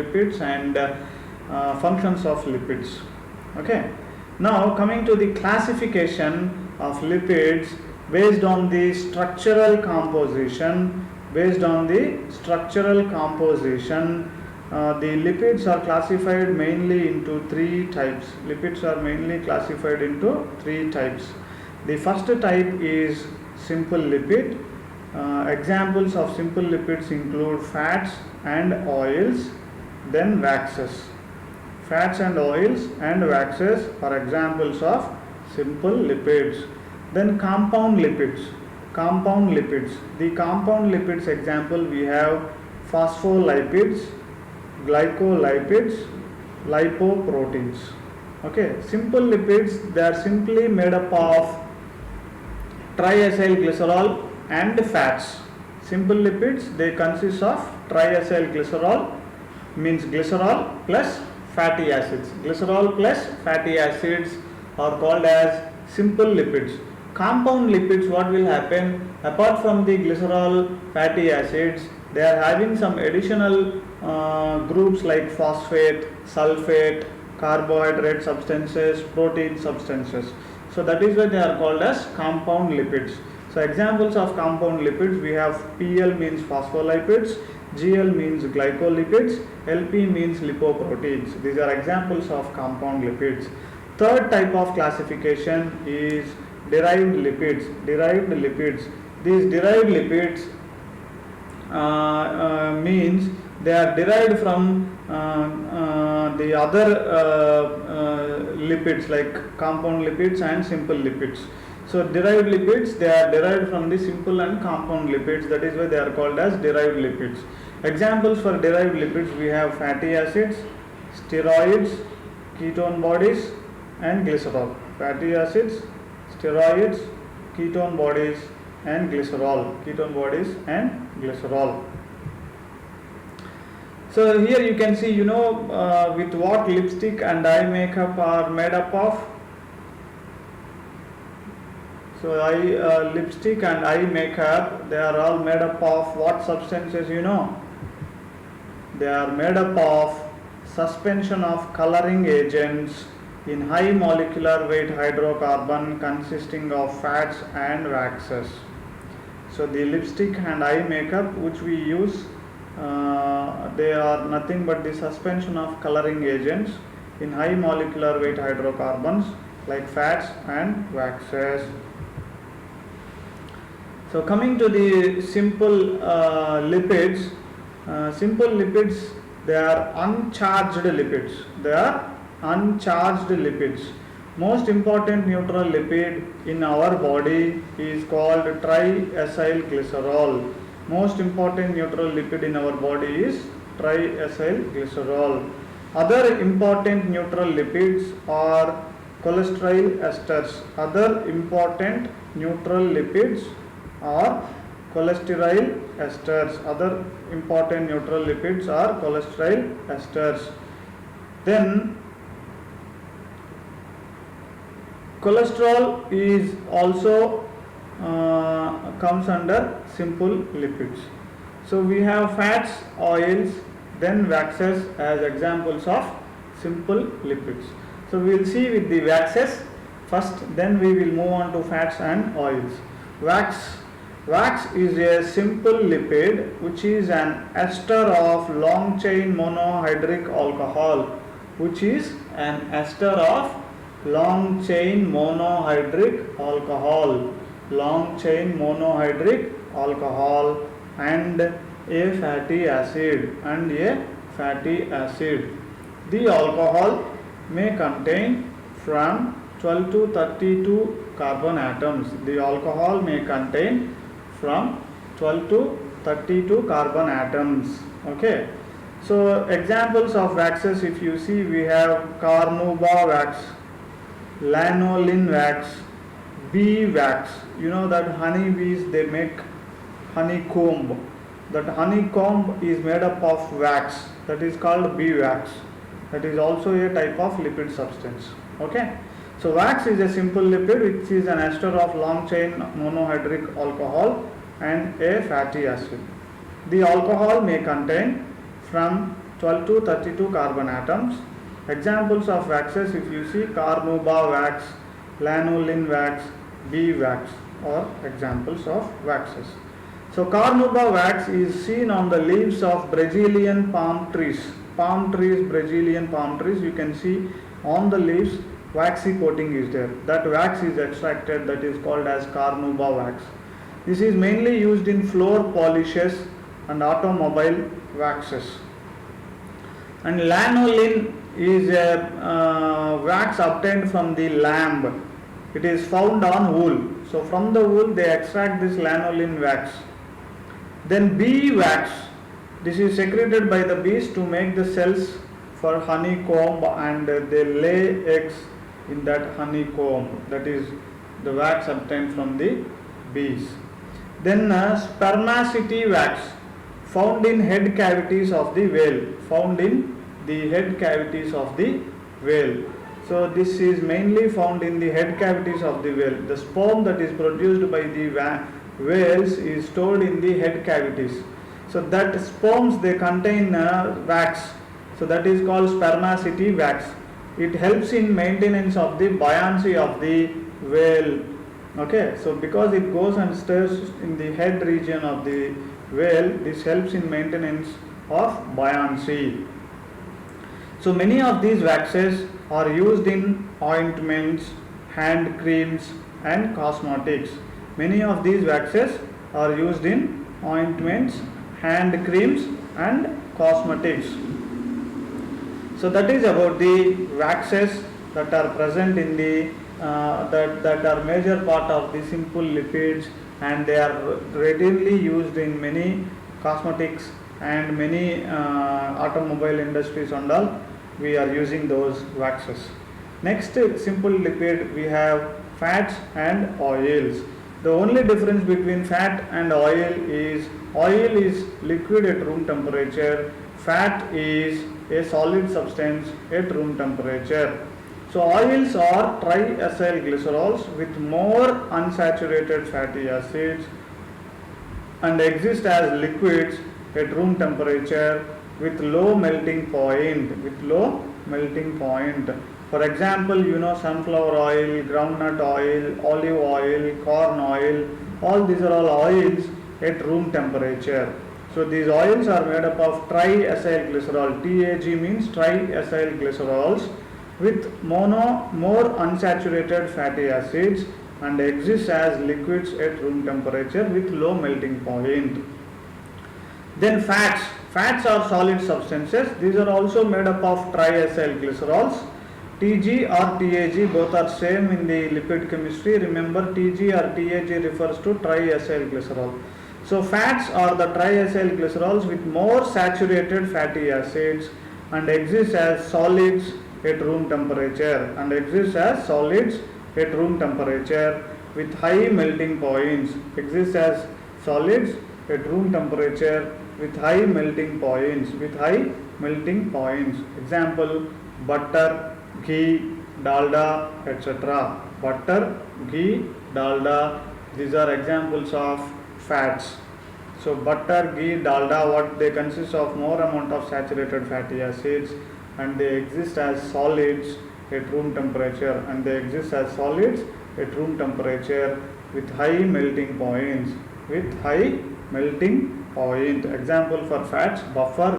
lipids and functions of lipids. Okay. Now coming to the classification of lipids based on the structural composition. Based on the structural composition, the lipids are classified mainly into three types. Lipids are mainly classified into three types. The first type is simple lipid. Examples of simple lipids include fats and oils, then waxes. Fats and oils and waxes are examples of simple lipids. Then compound lipids. Compound lipids. The compound lipids example we have phospholipids, glycolipids, lipoproteins. Okay, simple lipids, they are simply made up of triacylglycerol and fats. Simple lipids, they consist of triacylglycerol, means glycerol plus fatty acids. Glycerol plus fatty acids are called as simple lipids. Compound lipids, what will happen? Apart from the glycerol fatty acids, they are having some additional groups like phosphate, sulfate, carbohydrate substances, protein substances. So that is why they are called as compound lipids. So examples of compound lipids, we have PL means phospholipids, GL means glycolipids, LP means lipoproteins. These are examples of compound lipids. Third type of classification is derived lipids. Derived lipids. These derived lipids means they are derived from the other lipids like compound lipids and simple lipids. So derived lipids, they are derived from the simple and compound lipids. That is why they are called as derived lipids. Examples for derived lipids, we have fatty acids, steroids, ketone bodies and glycerol. Fatty acids, steroids, ketone bodies and glycerol. Ketone bodies and glycerol. So here you can see, with what lipstick and eye makeup are made up of. So lipstick and eye makeup, they are all made up of what substances, They are made up of suspension of coloring agents in high molecular weight hydrocarbon consisting of fats and waxes. So the lipstick and eye makeup which we use, they are nothing but the suspension of coloring agents in high molecular weight hydrocarbons like fats and waxes. So coming to the simple lipids, they are uncharged lipids. They are uncharged lipids. Most important neutral lipid in our body is called triacylglycerol. Most important neutral lipid in our body is triacylglycerol. Other important neutral lipids are cholesterol esters. Other important neutral lipids are cholesterol esters. Other important neutral lipids are cholesterol esters. Then cholesterol is also comes under simple lipids. So we have fats, oils, then waxes as examples of simple lipids. So we will see with the waxes first, then we will move on to fats and oils. Wax is a simple lipid which is an ester of long chain monohydric alcohol, which is an ester of long chain monohydric alcohol, and a fatty acid, The alcohol may contain from 12 to 32 carbon atoms. The alcohol may contain from 12 to 32 carbon atoms. Okay. So examples of waxes, if you see, we have carnauba wax, lanolin wax, bee wax. You know that honeybees, they make honeycomb. That honeycomb is made up of wax. That is called bee wax. That is also a type of lipid substance. Okay. So wax is a simple lipid which is an ester of long chain monohydric alcohol and a fatty acid. The alcohol may contain from 12 to 32 carbon atoms. Examples of waxes, if you see, carnauba wax, lanolin wax, bee wax are examples of waxes. So carnauba wax is seen on the leaves of Brazilian palm trees. Brazilian palm trees, you can see on the leaves waxy coating is there. That wax is extracted, that is called as carnauba wax. This is mainly used in floor polishes and automobile waxes. And lanolin is a wax obtained from the lamb. It is found on wool. So from the wool they extract this lanolin wax. Then bee wax. This is secreted by the bees to make the cells for honeycomb, and they lay eggs in that honeycomb. That is the wax obtained from the bees. Then spermaceti wax, found in head cavities of the whale. So this is mainly found in the head cavities of the whale. The sperm that is produced by the whales is stored in the head cavities. So that sperms, they contain wax. So that is called spermaceti wax. It helps in maintenance of the buoyancy of the whale. Okay, so because it goes and stirs in the head region of the whale, this helps in maintenance of buoyancy. So many of these waxes are used in ointments, hand creams and cosmetics. Many of these waxes are used in ointments, hand creams and cosmetics. So that is about the waxes that are present in the that are major part of the simple lipids, and they are readily used in many cosmetics and many automobile industries and all. We are using those waxes. Next simple lipid, we have fats and oils. The only difference between fat and oil is liquid at room temperature, fat is a solid substance at room temperature. So oils are triacyl glycerols with more unsaturated fatty acids and exist as liquids at room temperature with low melting point. For example, sunflower oil, groundnut oil, olive oil, corn oil, all these are all oils at room temperature. So these oils are made up of triacyl glycerol. TAG means triacyl glycerols with more unsaturated fatty acids and exist as liquids at room temperature with low melting point. Then fats. Fats are solid substances. These are also made up of triacyl glycerols. TG or TAG both are same in the lipid chemistry. Remember, TG or TAG refers to triacyl glycerol. So fats are the triacyl glycerols with more saturated fatty acids and exist as solids at room temperature with high melting points. Exist as solids at room temperature with high melting points. Example: butter, ghee, dalda, etc. Butter, ghee, dalda, these are examples of fats. So butter, ghee, dalda, what they consist of more amount of saturated fatty acids, and they exist as solids at room temperature, with high melting points. Example for fats: buffer,